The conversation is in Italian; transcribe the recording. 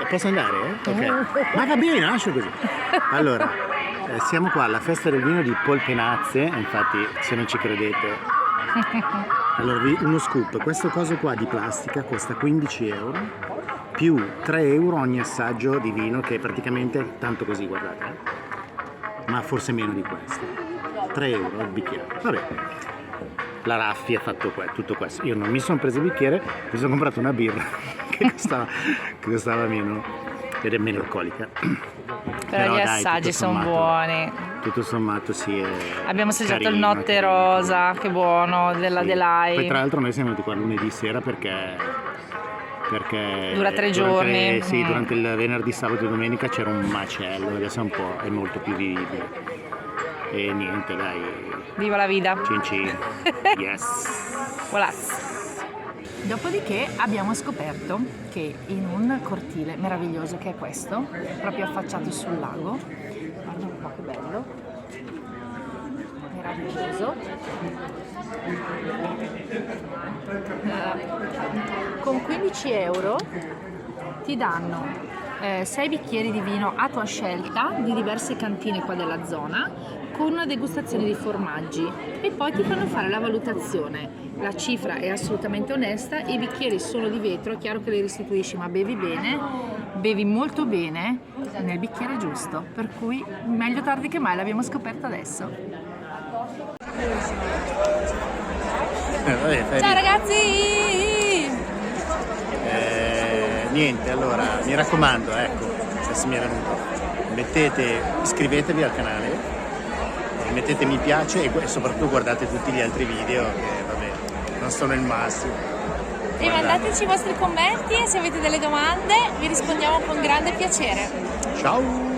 Posso andare? Ok. Ma va bene, lascio così. Allora, siamo qua alla festa del vino di Polpenazze, infatti se non ci credete. Allora, uno scoop, questo coso qua di plastica costa 15 euro più 3 euro ogni assaggio di vino, che è praticamente tanto così, guardate. Ma forse meno di questo. 3 euro il bicchiere. Vabbè. La Raffi ha fatto tutto questo. Io non mi sono preso il bicchiere, mi sono comprato una birra che costava meno ed è meno alcolica. Però gli assaggi sono buoni. Tutto sommato sì. Abbiamo assaggiato carino, il Notte Rosa, che buono, della sì. Delay. Poi tra l'altro noi siamo venuti qua lunedì sera perché dura 3 giorni. Sì, durante il venerdì, sabato e domenica c'era un macello, adesso è molto più vivibile. E niente, dai. Viva la vita. Cin cin. Yes. Voilà. Dopodiché abbiamo scoperto che in un cortile meraviglioso che è questo, proprio affacciato sul lago, guarda un po' che bello, meraviglioso, con 15 euro ti danno 6 bicchieri di vino a tua scelta di diverse cantine qua della zona, con una degustazione di formaggi, e poi ti fanno fare la valutazione. La cifra è assolutamente onesta, i bicchieri sono di vetro, è chiaro che li restituisci, ma bevi bene, bevi molto bene nel bicchiere giusto, per cui meglio tardi che mai, l'abbiamo scoperto adesso. Ciao ragazzi! Niente, allora mi raccomando, ecco, se mi è venuto, iscrivetevi al canale, mettete mi piace e soprattutto guardate tutti gli altri video che vabbè, non sono il massimo. E mandateci i vostri commenti e se avete delle domande vi rispondiamo con grande piacere. Ciao!